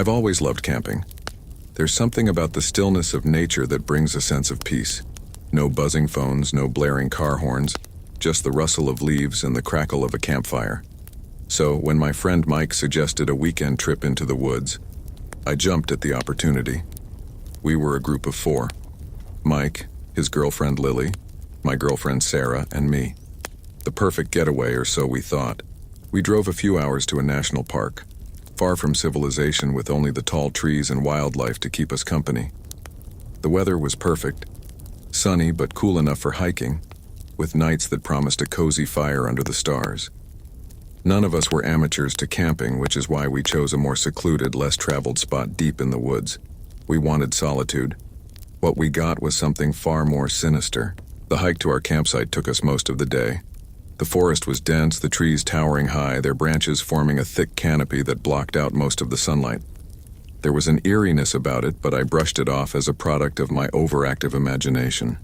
I've always loved camping. There's something about the stillness of nature that brings a sense of peace. No buzzing phones, no blaring car horns, just the rustle of leaves and the crackle of a campfire. So, when my friend Mike suggested a weekend trip into the woods, I jumped at the opportunity. We were a group of 4. Mike, his girlfriend Lily, my girlfriend Sarah, and me. The perfect getaway, or so we thought. We drove a few hours to a national park, far from civilization with only the tall trees and wildlife to keep us company. The weather was perfect, sunny but cool enough for hiking, with nights that promised a cozy fire under the stars. None of us were amateurs to camping, which is why we chose a more secluded, less traveled spot deep in the woods. We wanted solitude. What we got was something far more sinister. The hike to our campsite took us most of the day. The forest was dense, the trees towering high, their branches forming a thick canopy that blocked out most of the sunlight. There was an eeriness about it, but I brushed it off as a product of my overactive imagination.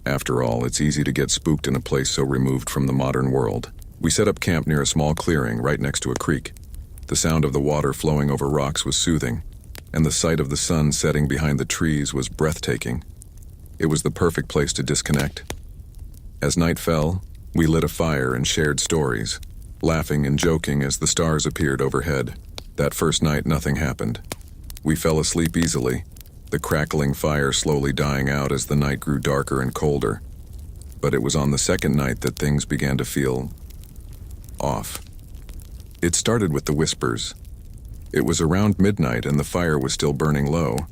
After all, it's easy to get spooked in a place so removed from the modern world. We set up camp near a small clearing right next to a creek. The sound of the water flowing over rocks was soothing, and the sight of the sun setting behind the trees was breathtaking. It was the perfect place to disconnect. As night fell, we lit a fire and shared stories, laughing and joking as the stars appeared overhead. That first night, nothing happened. We fell asleep easily, the crackling fire slowly dying out as the night grew darker and colder. But it was on the second night that things began to feel off. It started with the whispers. It was around midnight and the fire was still burning low.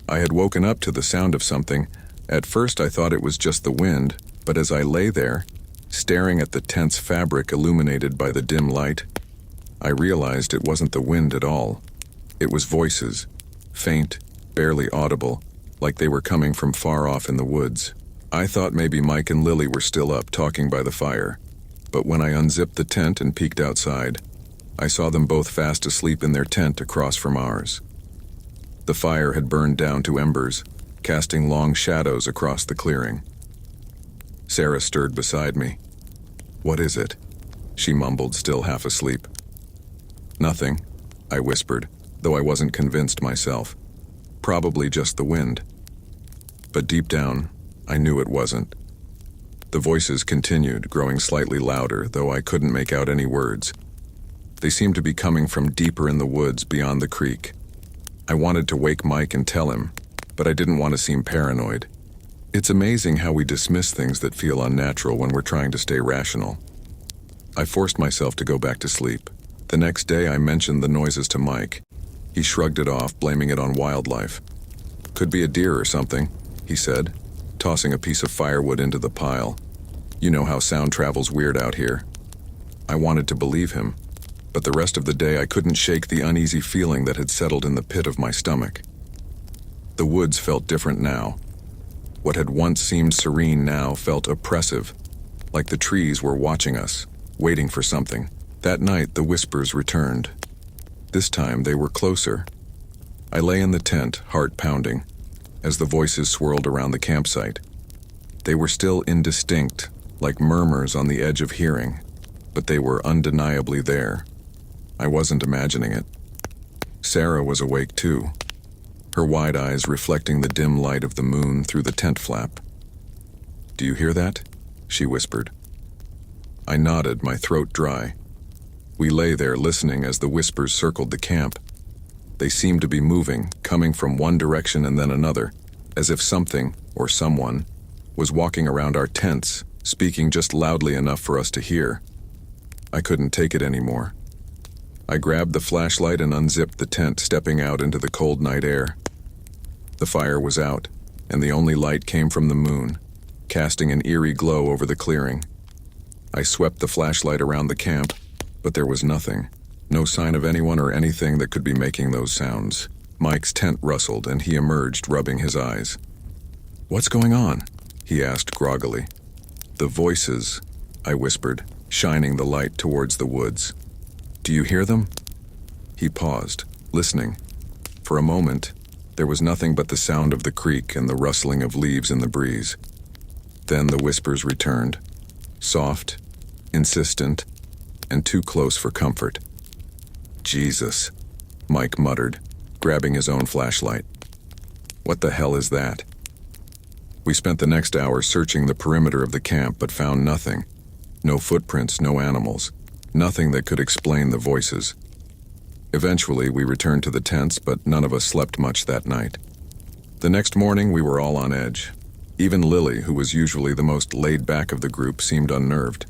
I had woken up to the sound of something. At first I thought it was just the wind, but as I lay there, staring at the tense fabric illuminated by the dim light, I realized it wasn't the wind at all. It was voices, faint, barely audible, like they were coming from far off in the woods. I thought maybe Mike and Lily were still up talking by the fire, but when I unzipped the tent and peeked outside, I saw them both fast asleep in their tent across from ours. The fire had burned down to embers, casting long shadows across the clearing. Sarah stirred beside me. "What is it?" she mumbled, still half asleep. "Nothing," I whispered, though I wasn't convinced myself. Probably just the wind. But deep down, I knew it wasn't. The voices continued, growing slightly louder, though I couldn't make out any words. They seemed to be coming from deeper in the woods beyond the creek. I wanted to wake Mike and tell him, but I didn't want to seem paranoid. It's amazing how we dismiss things that feel unnatural when we're trying to stay rational. I forced myself to go back to sleep. The next day I mentioned the noises to Mike. He shrugged it off, blaming it on wildlife. "Could be a deer or something," he said, tossing a piece of firewood into the pile. "You know how sound travels weird out here." I wanted to believe him, but the rest of the day I couldn't shake the uneasy feeling that had settled in the pit of my stomach. The woods felt different now. What had once seemed serene now felt oppressive, like the trees were watching us, waiting for something. That night the whispers returned. This time they were closer. I lay in the tent, heart pounding, as the voices swirled around the campsite. They were still indistinct, like murmurs on the edge of hearing, but they were undeniably there. I wasn't imagining it. Sarah was awake too, her wide eyes reflecting the dim light of the moon through the tent flap. "Do you hear that?" she whispered. I nodded, my throat dry. We lay there listening as the whispers circled the camp. They seemed to be moving, coming from one direction and then another, as if something, or someone, was walking around our tents, speaking just loudly enough for us to hear. I couldn't take it anymore. I grabbed the flashlight and unzipped the tent, stepping out into the cold night air. The fire was out, and the only light came from the moon, casting an eerie glow over the clearing. I swept the flashlight around the camp, but there was nothing. No sign of anyone or anything that could be making those sounds. Mike's tent rustled, and he emerged, rubbing his eyes. "What's going on?" he asked groggily. "The voices," I whispered, shining the light towards the woods. "Do you hear them?" He paused, listening. For a moment, there was nothing but the sound of the creek and the rustling of leaves in the breeze. Then the whispers returned, soft, insistent, and too close for comfort. "Jesus," Mike muttered, grabbing his own flashlight. What the hell is that? We spent the next hour searching the perimeter of the camp but found nothing. No footprints, no animals. Nothing that could explain the voices. Eventually, we returned to the tents, but none of us slept much that night. The next morning, we were all on edge. Even Lily, who was usually the most laid back of the group, seemed unnerved.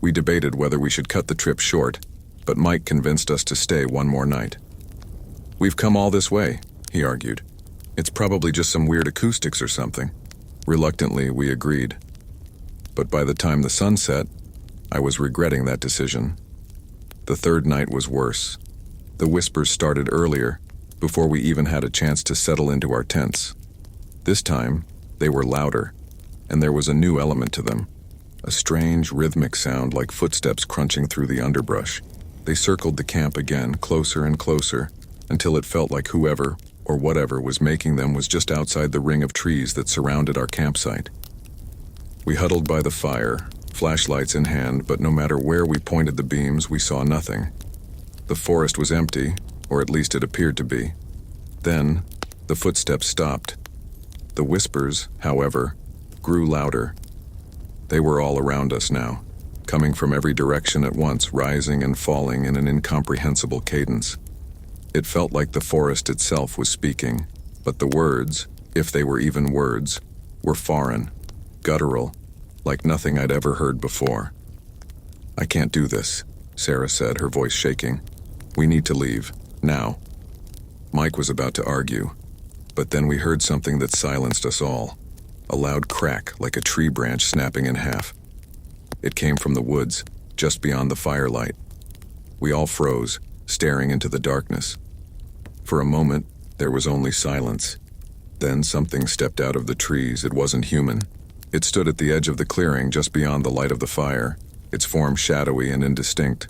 We debated whether we should cut the trip short, but Mike convinced us to stay one more night. "We've come all this way," he argued. "It's probably just some weird acoustics or something." Reluctantly, we agreed. But by the time the sun set, I was regretting that decision. The third night was worse. The whispers started earlier, before we even had a chance to settle into our tents. This time, they were louder, and there was a new element to them. A strange, rhythmic sound like footsteps crunching through the underbrush. They circled the camp again, closer and closer, until it felt like whoever, or whatever, was making them was just outside the ring of trees that surrounded our campsite. We huddled by the fire, flashlights in hand, but no matter where we pointed the beams, we saw nothing. The forest was empty, or at least it appeared to be. Then, the footsteps stopped. The whispers, however, grew louder. They were all around us now, coming from every direction at once, rising and falling in an incomprehensible cadence. It felt like the forest itself was speaking, but the words, if they were even words, were foreign, guttural, like nothing I'd ever heard before. "I can't do this," Sarah said, her voice shaking. "We need to leave, now." Mike was about to argue, but then we heard something that silenced us all. A loud crack, like a tree branch snapping in half. It came from the woods, just beyond the firelight. We all froze, staring into the darkness. For a moment, there was only silence. Then something stepped out of the trees. It wasn't human. It stood at the edge of the clearing, just beyond the light of the fire, its form shadowy and indistinct.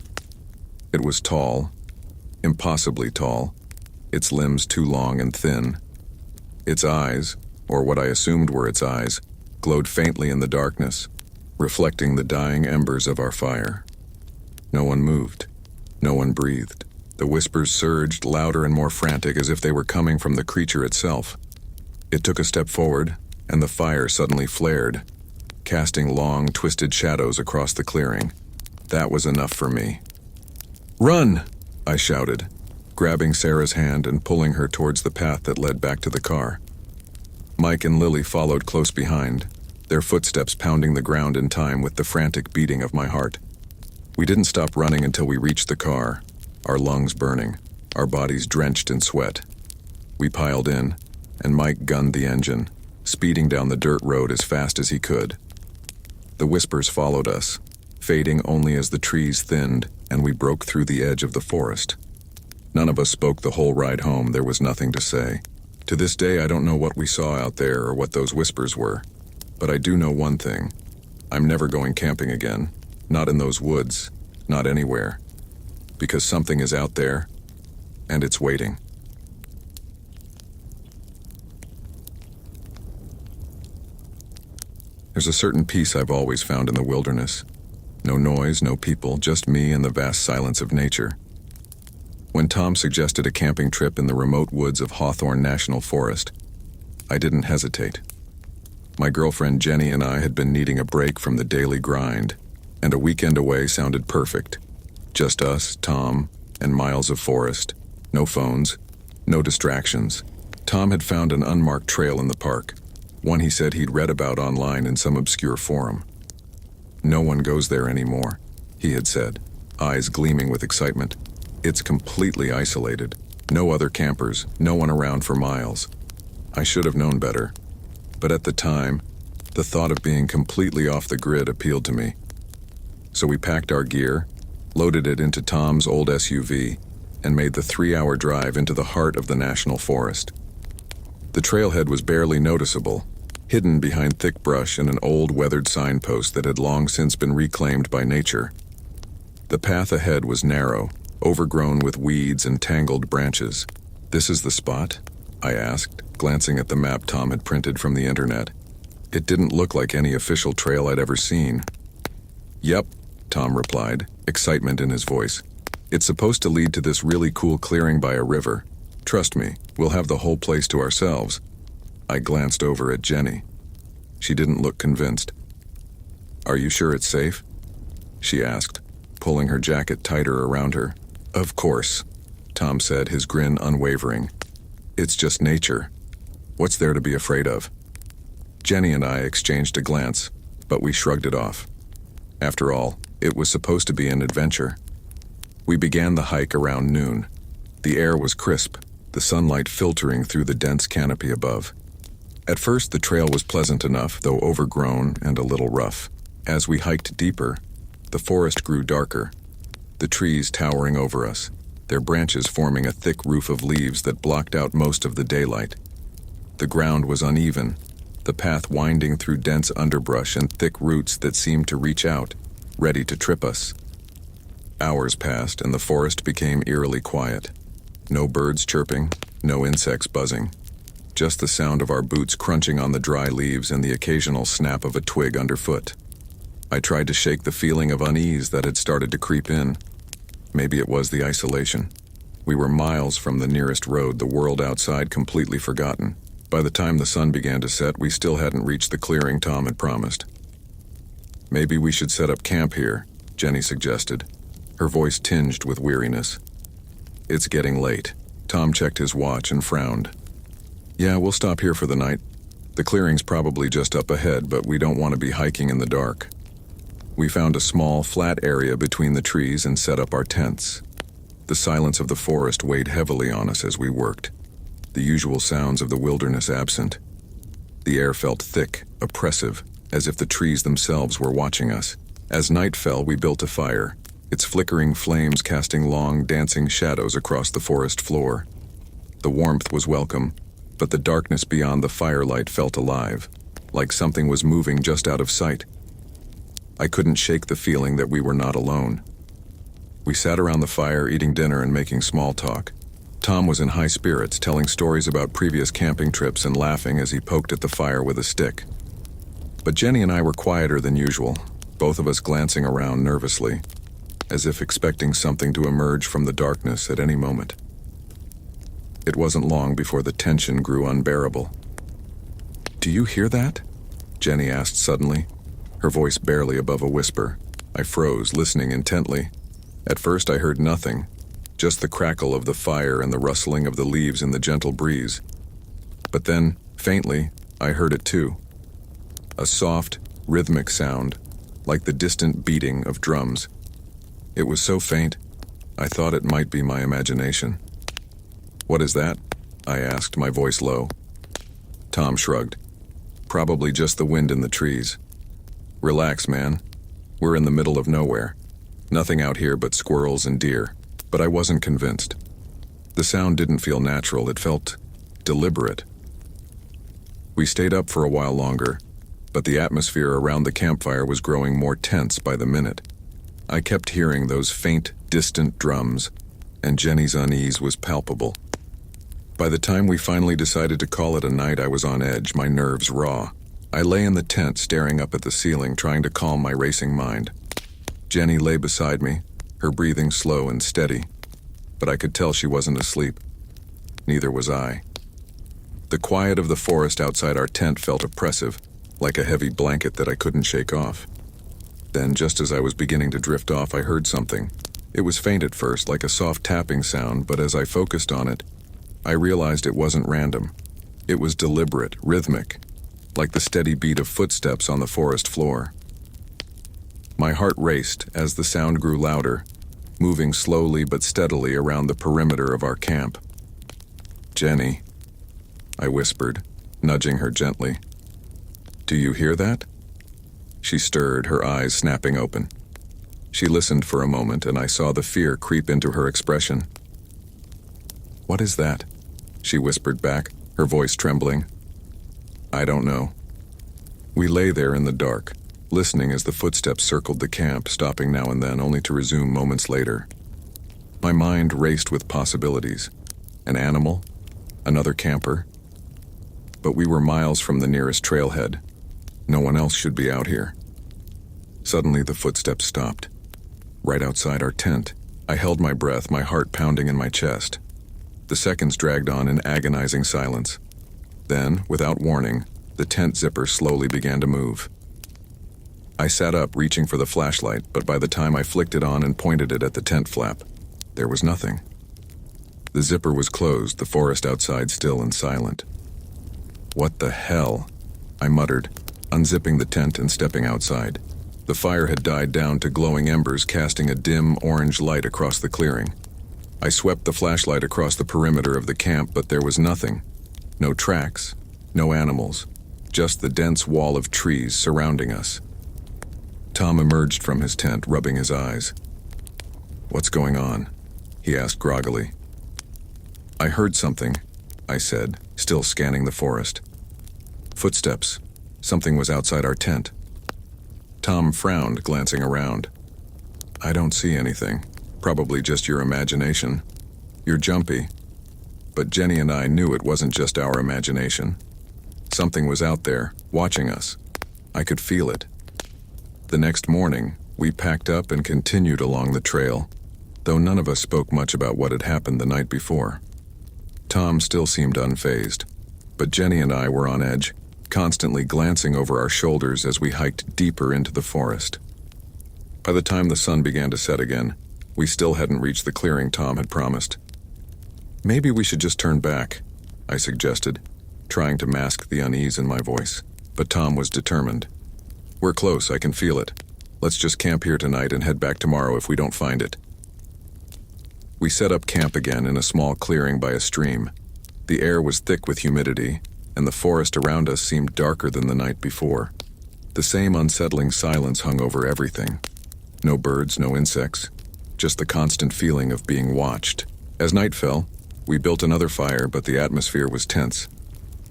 It was tall, impossibly tall, its limbs too long and thin. Its eyes, or what I assumed were its eyes, glowed faintly in the darkness, reflecting the dying embers of our fire. No one moved. No one breathed. The whispers surged, louder and more frantic, as if they were coming from the creature itself. It took a step forward, and the fire suddenly flared, casting long, twisted shadows across the clearing. That was enough for me. "Run!" I shouted, grabbing Sarah's hand and pulling her towards the path that led back to the car. Mike and Lily followed close behind, their footsteps pounding the ground in time with the frantic beating of my heart. We didn't stop running until we reached the car, our lungs burning, our bodies drenched in sweat. We piled in, and Mike gunned the engine, speeding down the dirt road as fast as he could. The whispers followed us, fading only as the trees thinned and we broke through the edge of the forest. None of us spoke the whole ride home. There was nothing to say. To this day, I don't know what we saw out there or what those whispers were, but I do know one thing. I'm never going camping again, not in those woods, not anywhere, because something is out there, and it's waiting. There's a certain peace I've always found in the wilderness. No noise, no people, just me and the vast silence of nature. When Tom suggested a camping trip in the remote woods of Hawthorne National Forest, I didn't hesitate. My girlfriend Jenny and I had been needing a break from the daily grind, and a weekend away sounded perfect. Just us, Tom, and miles of forest. No phones, no distractions. Tom had found an unmarked trail in the park, one he said he'd read about online in some obscure forum. "No one goes there anymore," he had said, eyes gleaming with excitement. "It's completely isolated. No other campers, no one around for miles." I should have known better, but at the time, the thought of being completely off the grid appealed to me. So we packed our gear, loaded it into Tom's old SUV, and made the 3-hour drive into the heart of the national forest. The trailhead was barely noticeable, hidden behind thick brush and an old weathered signpost that had long since been reclaimed by nature. The path ahead was narrow, overgrown with weeds and tangled branches. "This is the spot?" I asked, glancing at the map Tom had printed from the internet. It didn't look like any official trail I'd ever seen. "Yep," Tom replied, excitement in his voice. "It's supposed to lead to this really cool clearing by a river. Trust me, we'll have the whole place to ourselves. I glanced over at Jenny. She didn't look convinced. Are you sure it's safe? She asked, pulling her jacket tighter around her. Of course, Tom said, his grin unwavering. It's just nature. What's there to be afraid of? Jenny and I exchanged a glance, but we shrugged it off. After all, it was supposed to be an adventure. We began the hike around noon. The air was crisp, the sunlight filtering through the dense canopy above. At first, the trail was pleasant enough, though overgrown and a little rough. As we hiked deeper, the forest grew darker, the trees towering over us, their branches forming a thick roof of leaves that blocked out most of the daylight. The ground was uneven, the path winding through dense underbrush and thick roots that seemed to reach out, ready to trip us. Hours passed and the forest became eerily quiet. No birds chirping, no insects buzzing. Just the sound of our boots crunching on the dry leaves and the occasional snap of a twig underfoot. I tried to shake the feeling of unease that had started to creep in. Maybe it was the isolation. We were miles from the nearest road, the world outside completely forgotten. By the time the sun began to set, we still hadn't reached the clearing Tom had promised. Maybe we should set up camp here, Jenny suggested, her voice tinged with weariness. It's getting late. Tom checked his watch and frowned. Yeah, we'll stop here for the night. The clearing's probably just up ahead, but we don't want to be hiking in the dark. We found a small, flat area between the trees and set up our tents. The silence of the forest weighed heavily on us as we worked, the usual sounds of the wilderness absent. The air felt thick, oppressive, as if the trees themselves were watching us. As night fell, we built a fire, its flickering flames casting long, dancing shadows across the forest floor. The warmth was welcome, but the darkness beyond the firelight felt alive, like something was moving just out of sight. I couldn't shake the feeling that we were not alone. We sat around the fire eating dinner and making small talk. Tom was in high spirits, telling stories about previous camping trips and laughing as he poked at the fire with a stick. But Jenny and I were quieter than usual, both of us glancing around nervously, as if expecting something to emerge from the darkness at any moment. It wasn't long before the tension grew unbearable. "Do you hear that?" Jenny asked suddenly, her voice barely above a whisper. I froze, listening intently. At first I heard nothing, just the crackle of the fire and the rustling of the leaves in the gentle breeze. But then, faintly, I heard it too. A soft, rhythmic sound, like the distant beating of drums. It was so faint, I thought it might be my imagination. "What is that?" I asked, my voice low. Tom shrugged. "Probably just the wind in the trees. Relax, man. We're in the middle of nowhere. Nothing out here but squirrels and deer." But I wasn't convinced. The sound didn't feel natural, it felt deliberate. We stayed up for a while longer, but the atmosphere around the campfire was growing more tense by the minute. I kept hearing those faint, distant drums, and Jenny's unease was palpable. By the time we finally decided to call it a night, I was on edge, my nerves raw. I lay in the tent staring up at the ceiling, trying to calm my racing mind. Jenny lay beside me, her breathing slow and steady, but I could tell she wasn't asleep. Neither was I. The quiet of the forest outside our tent felt oppressive, like a heavy blanket that I couldn't shake off. Then, just as I was beginning to drift off, I heard something. It was faint at first, like a soft tapping sound, but as I focused on it, I realized it wasn't random. It was deliberate, rhythmic, like the steady beat of footsteps on the forest floor. My heart raced as the sound grew louder, moving slowly but steadily around the perimeter of our camp. "Jenny," I whispered, nudging her gently. "Do you hear that?" She stirred, her eyes snapping open. She listened for a moment, and I saw the fear creep into her expression. "What is that?" she whispered back, her voice trembling. "I don't know." We lay there in the dark, listening as the footsteps circled the camp, stopping now and then only to resume moments later. My mind raced with possibilities. An animal? Another camper? But we were miles from the nearest trailhead. No one else should be out here. Suddenly the footsteps stopped. Right outside our tent, I held my breath, my heart pounding in my chest. The seconds dragged on in agonizing silence. Then, without warning, the tent zipper slowly began to move. I sat up, reaching for the flashlight, but by the time I flicked it on and pointed it at the tent flap, there was nothing. The zipper was closed, the forest outside still and silent. "What the hell?" I muttered, unzipping the tent and stepping outside. The fire had died down to glowing embers, casting a dim orange light across the clearing. I swept the flashlight across the perimeter of the camp, but there was nothing. No tracks, no animals, just the dense wall of trees surrounding us. Tom emerged from his tent, rubbing his eyes. "What's going on?" he asked groggily. "I heard something," I said, still scanning the forest. "Footsteps. Something was outside our tent." Tom frowned, glancing around. "I don't see anything. Probably just your imagination. You're jumpy." But Jenny and I knew it wasn't just our imagination. Something was out there, watching us. I could feel it. The next morning, we packed up and continued along the trail, though none of us spoke much about what had happened the night before. Tom still seemed unfazed, but Jenny and I were on edge, constantly glancing over our shoulders as we hiked deeper into the forest. By the time the sun began to set again, we still hadn't reached the clearing Tom had promised. "Maybe we should just turn back," I suggested, trying to mask the unease in my voice, but Tom was determined. "We're close, I can feel it. Let's just camp here tonight and head back tomorrow if we don't find it." We set up camp again in a small clearing by a stream. The air was thick with humidity, and the forest around us seemed darker than the night before. The same unsettling silence hung over everything. No birds, no insects, just the constant feeling of being watched. As night fell, we built another fire, but the atmosphere was tense.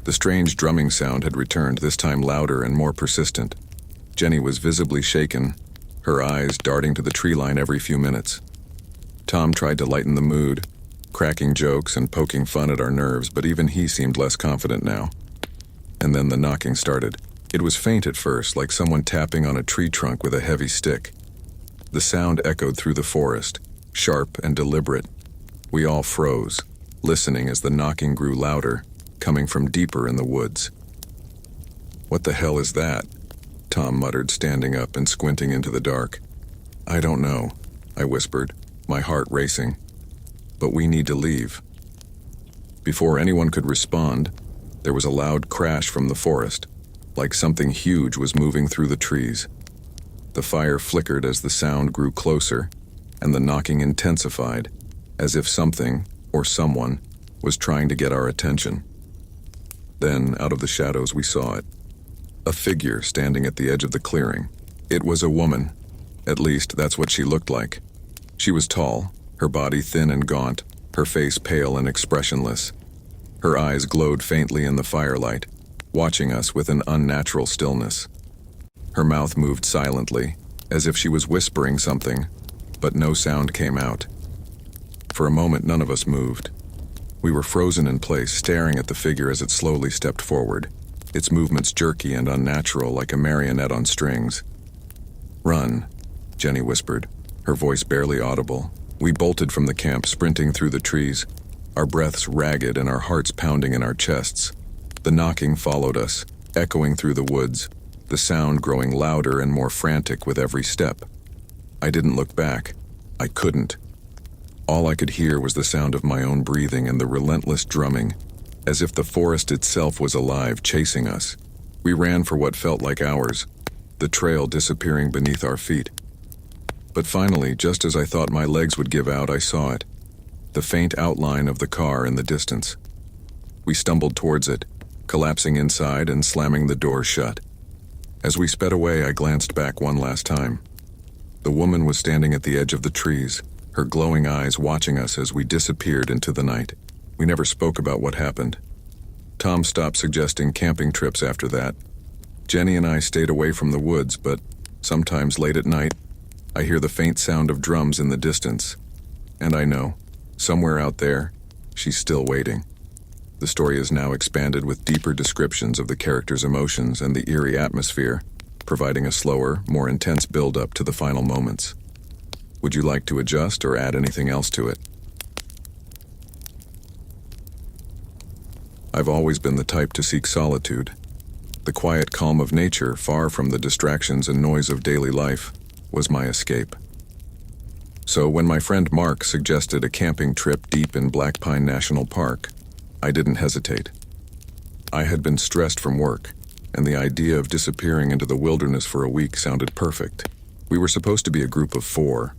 The strange drumming sound had returned, this time louder and more persistent. Jenny was visibly shaken, her eyes darting to the tree line every few minutes. Tom tried to lighten the mood, cracking jokes and poking fun at our nerves, but even he seemed less confident now. And then the knocking started. It was faint at first, like someone tapping on a tree trunk with a heavy stick. The sound echoed through the forest, sharp and deliberate. We all froze, listening as the knocking grew louder, coming from deeper in the woods. "What the hell is that?" Tom muttered, standing up and squinting into the dark. "I don't know," I whispered, my heart racing. "But we need to leave." Before anyone could respond, there was a loud crash from the forest, like something huge was moving through the trees. The fire flickered as the sound grew closer, and the knocking intensified, as if something, or someone, was trying to get our attention. Then, out of the shadows, we saw it. A figure standing at the edge of the clearing. It was a woman. At least, that's what she looked like. She was tall, her body thin and gaunt, her face pale and expressionless. Her eyes glowed faintly in the firelight, watching us with an unnatural stillness. Her mouth moved silently, as if she was whispering something, but no sound came out. For a moment, none of us moved. We were frozen in place, staring at the figure as it slowly stepped forward, its movements jerky and unnatural like a marionette on strings. "Run," Jenny whispered, her voice barely audible. We bolted from the camp, sprinting through the trees, our breaths ragged and our hearts pounding in our chests. The knocking followed us, echoing through the woods, the sound growing louder and more frantic with every step. I didn't look back. I couldn't. All I could hear was the sound of my own breathing and the relentless drumming, as if the forest itself was alive, chasing us. We ran for what felt like hours, the trail disappearing beneath our feet. But finally, just as I thought my legs would give out, I saw it, the faint outline of the car in the distance. We stumbled towards it, collapsing inside and slamming the door shut. As we sped away, I glanced back one last time. The woman was standing at the edge of the trees, her glowing eyes watching us as we disappeared into the night. We never spoke about what happened. Tom stopped suggesting camping trips after that. Jenny and I stayed away from the woods, but sometimes late at night, I hear the faint sound of drums in the distance. And I know, somewhere out there, she's still waiting. The story is now expanded with deeper descriptions of the characters' emotions and the eerie atmosphere, providing a slower, more intense build-up to the final moments. Would you like to adjust or add anything else to it? I've always been the type to seek solitude. The quiet calm of nature, far from the distractions and noise of daily life, was my escape. So when my friend Mark suggested a camping trip deep in Black Pine National Park, I didn't hesitate. I had been stressed from work, and the idea of disappearing into the wilderness for a week sounded perfect. We were supposed to be a group of 4.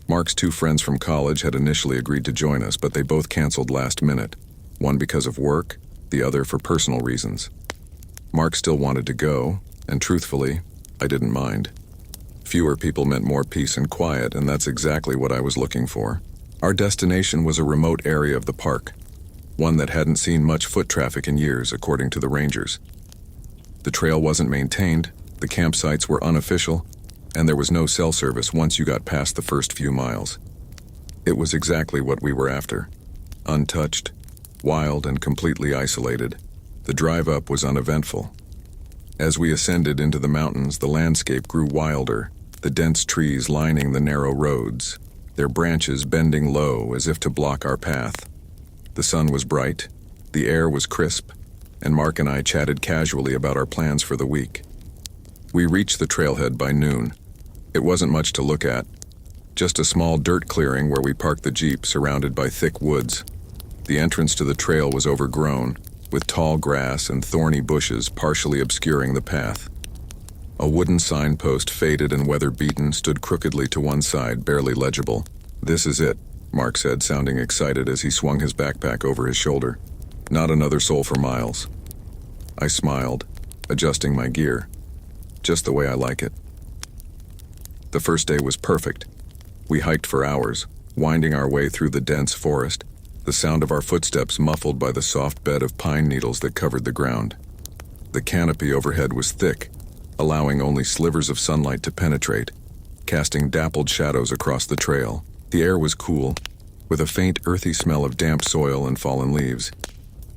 Mark's 2 friends from college had initially agreed to join us, but they both canceled last minute, one because of work, the other for personal reasons. Mark still wanted to go, and truthfully, I didn't mind. Fewer people meant more peace and quiet, and that's exactly what I was looking for. Our destination was a remote area of the park, one that hadn't seen much foot traffic in years, according to the rangers. The trail wasn't maintained, the campsites were unofficial, and there was no cell service once you got past the first few miles. It was exactly what we were after. Untouched, wild, and completely isolated, the drive up was uneventful. As we ascended into the mountains, the landscape grew wilder, the dense trees lining the narrow roads, their branches bending low as if to block our path. The sun was bright, the air was crisp, and Mark and I chatted casually about our plans for the week. We reached the trailhead by noon. It wasn't much to look at, just a small dirt clearing where we parked the Jeep surrounded by thick woods. The entrance to the trail was overgrown, with tall grass and thorny bushes partially obscuring the path. A wooden signpost, faded and weather-beaten, stood crookedly to one side, barely legible. "This is it," Mark said, sounding excited as he swung his backpack over his shoulder. "Not another soul for miles." I smiled, adjusting my gear. Just the way I like it. The first day was perfect. We hiked for hours, winding our way through the dense forest, the sound of our footsteps muffled by the soft bed of pine needles that covered the ground. The canopy overhead was thick, allowing only slivers of sunlight to penetrate, casting dappled shadows across the trail. The air was cool, with a faint earthy smell of damp soil and fallen leaves.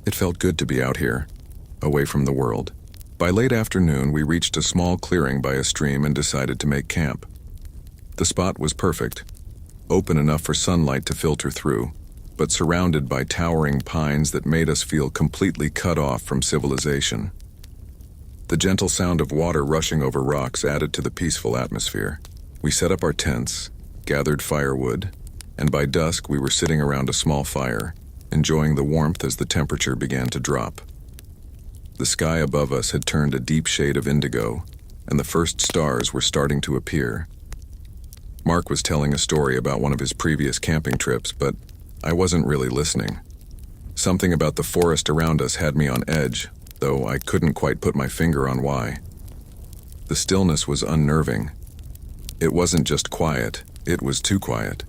It felt good to be out here, away from the world. By late afternoon, we reached a small clearing by a stream and decided to make camp. The spot was perfect, open enough for sunlight to filter through, but surrounded by towering pines that made us feel completely cut off from civilization. The gentle sound of water rushing over rocks added to the peaceful atmosphere. We set up our tents, gathered firewood, and by dusk we were sitting around a small fire, enjoying the warmth as the temperature began to drop. The sky above us had turned a deep shade of indigo, and the first stars were starting to appear. Mark was telling a story about one of his previous camping trips, but I wasn't really listening. Something about the forest around us had me on edge, though I couldn't quite put my finger on why. The stillness was unnerving. It wasn't just quiet, it was too quiet.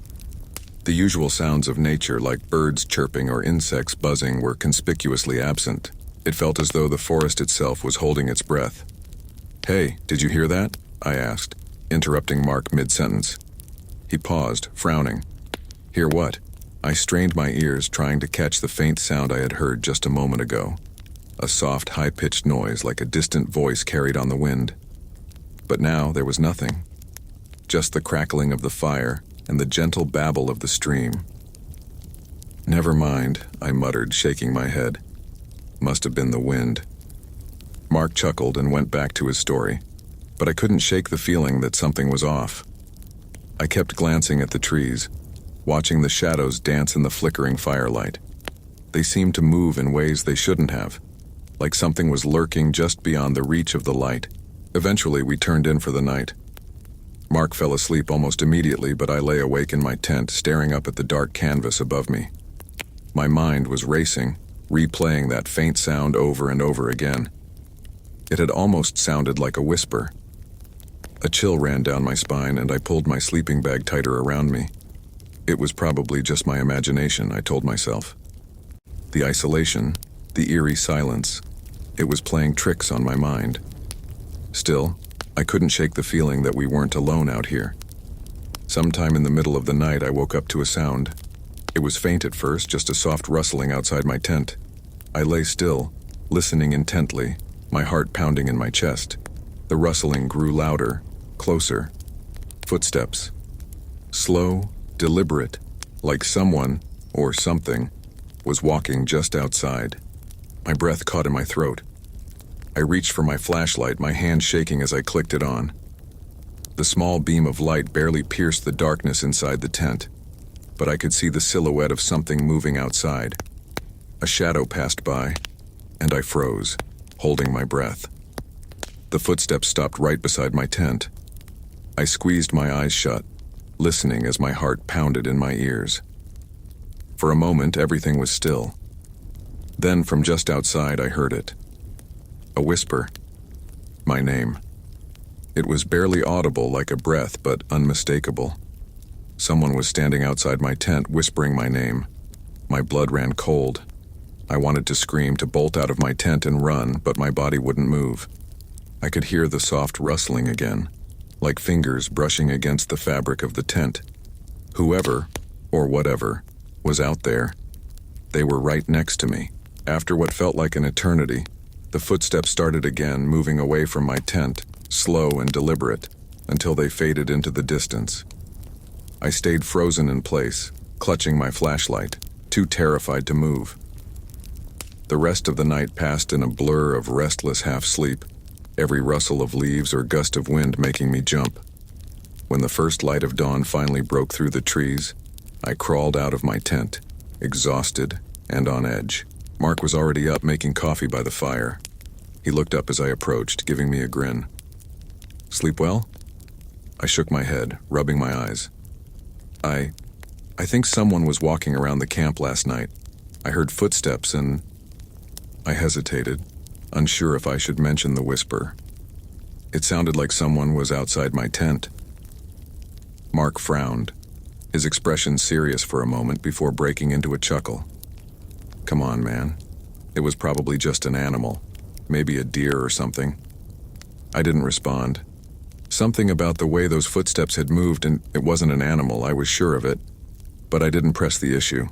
The usual sounds of nature, like birds chirping or insects buzzing, were conspicuously absent. It felt as though the forest itself was holding its breath. "Hey, did you hear that?" I asked, interrupting Mark mid-sentence. He paused, frowning. "Hear what?" I strained my ears, trying to catch the faint sound I had heard just a moment ago. A soft, high-pitched noise like a distant voice carried on the wind. But now there was nothing. Just the crackling of the fire and the gentle babble of the stream. "Never mind," I muttered, shaking my head. Must have been the wind. Mark chuckled and went back to his story, but I couldn't shake the feeling that something was off. I kept glancing at the trees, watching the shadows dance in the flickering firelight. They seemed to move in ways they shouldn't have, like something was lurking just beyond the reach of the light. Eventually, we turned in for the night. Mark fell asleep almost immediately, but I lay awake in my tent, staring up at the dark canvas above me. My mind was racing, replaying that faint sound over and over again. It had almost sounded like a whisper. A chill ran down my spine, and I pulled my sleeping bag tighter around me. It was probably just my imagination, I told myself. The isolation, the eerie silence, it was playing tricks on my mind. Still, I couldn't shake the feeling that we weren't alone out here. Sometime in the middle of the night, I woke up to a sound. It was faint at first, just a soft rustling outside my tent. I lay still, listening intently, my heart pounding in my chest. The rustling grew louder, closer. Footsteps. Slow, deliberate, like someone, or something, was walking just outside. My breath caught in my throat. I reached for my flashlight, my hand shaking as I clicked it on. The small beam of light barely pierced the darkness inside the tent, but I could see the silhouette of something moving outside. A shadow passed by, and I froze, holding my breath. The footsteps stopped right beside my tent. I squeezed my eyes shut, listening as my heart pounded in my ears. For a moment, everything was still. Then, from just outside, I heard it. A whisper. My name. It was barely audible, like a breath, but unmistakable. Someone was standing outside my tent, whispering my name. My blood ran cold. I wanted to scream, to bolt out of my tent and run, but my body wouldn't move. I could hear the soft rustling again, like fingers brushing against the fabric of the tent. Whoever, or whatever, was out there. They were right next to me. After what felt like an eternity, the footsteps started again, moving away from my tent, slow and deliberate, until they faded into the distance. I stayed frozen in place, clutching my flashlight, too terrified to move. The rest of the night passed in a blur of restless half-sleep, every rustle of leaves or gust of wind making me jump. When the first light of dawn finally broke through the trees, I crawled out of my tent, exhausted and on edge. Mark was already up making coffee by the fire. He looked up as I approached, giving me a grin. "Sleep well?" I shook my head, rubbing my eyes. I think someone was walking around the camp last night. I heard footsteps and I hesitated, unsure if I should mention the whisper. It sounded like someone was outside my tent. Mark frowned, his expression serious for a moment before breaking into a chuckle. "Come on, man. It was probably just an animal, maybe a deer or something." I didn't respond. Something about the way those footsteps had moved, and it wasn't an animal, I was sure of it, but I didn't press the issue.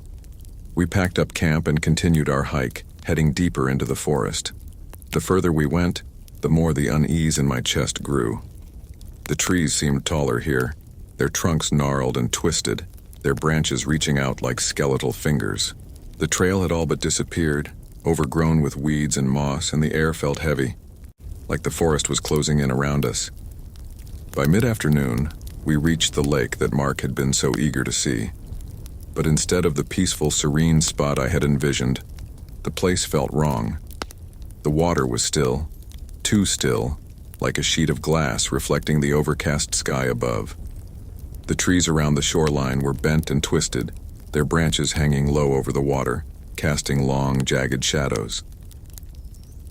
We packed up camp and continued our hike, heading deeper into the forest. The further we went, the more the unease in my chest grew. The trees seemed taller here, their trunks gnarled and twisted, their branches reaching out like skeletal fingers. The trail had all but disappeared, overgrown with weeds and moss, and the air felt heavy, like the forest was closing in around us. By mid-afternoon, we reached the lake that Mark had been so eager to see. But instead of the peaceful, serene spot I had envisioned, the place felt wrong. The water was still, too still, like a sheet of glass reflecting the overcast sky above. The trees around the shoreline were bent and twisted, their branches hanging low over the water, casting long, jagged shadows.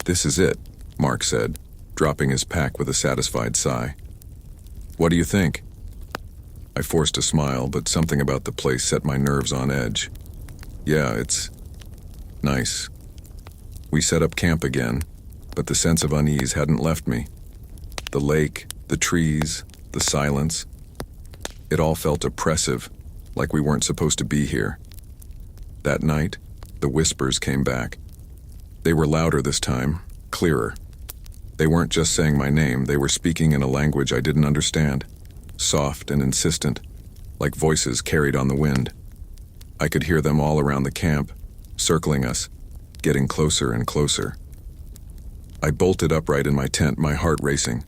"This is it," Mark said, dropping his pack with a satisfied sigh. "What do you think?" I forced a smile, but something about the place set my nerves on edge. "Yeah, it's nice." We set up camp again, but the sense of unease hadn't left me. The lake, the trees, the silence. It all felt oppressive, like we weren't supposed to be here. That night, the whispers came back. They were louder this time, clearer. They weren't just saying my name, they were speaking in a language I didn't understand, soft and insistent, like voices carried on the wind. I could hear them all around the camp, circling us, getting closer and closer. I bolted upright in my tent, my heart racing.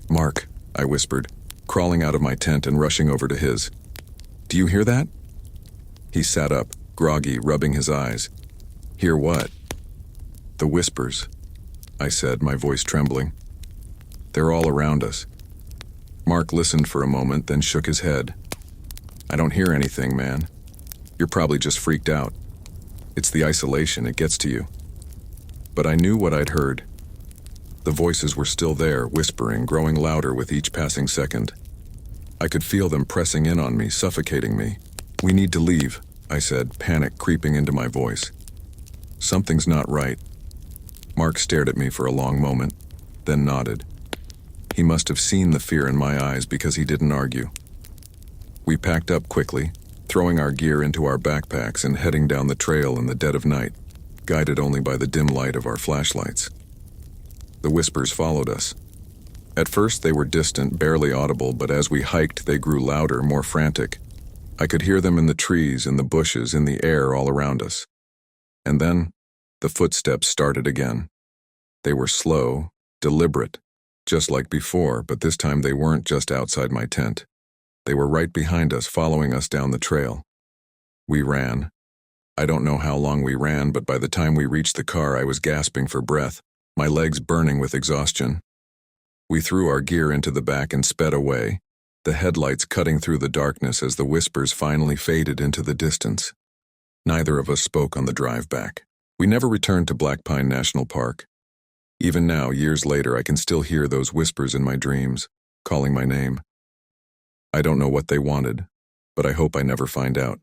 "Mark," I whispered, crawling out of my tent and rushing over to his. "Do you hear that?" He sat up, groggy, rubbing his eyes. "Hear what?" "The whispers," I said, my voice trembling. "They're all around us." Mark listened for a moment, then shook his head. "I don't hear anything, man. You're probably just freaked out. It's the isolation, it gets to you." But I knew what I'd heard. The voices were still there, whispering, growing louder with each passing second. I could feel them pressing in on me, suffocating me. "We need to leave," I said, panic creeping into my voice. "Something's not right." Mark stared at me for a long moment, then nodded. He must have seen the fear in my eyes because he didn't argue. We packed up quickly, throwing our gear into our backpacks and heading down the trail in the dead of night, guided only by the dim light of our flashlights. The whispers followed us. At first they were distant, barely audible, but as we hiked they grew louder, more frantic. I could hear them in the trees, in the bushes, in the air all around us. And then, The footsteps started again. They were slow, deliberate, just like before, but this time they weren't just outside my tent. They were right behind us, following us down the trail. We ran. I don't know how long we ran, but by the time we reached the car, I was gasping for breath, my legs burning with exhaustion. We threw our gear into the back and sped away, the headlights cutting through the darkness as the whispers finally faded into the distance. Neither of us spoke on the drive back. We never returned to Black Pine National Park. Even now, years later, I can still hear those whispers in my dreams, calling my name. I don't know what they wanted, but I hope I never find out.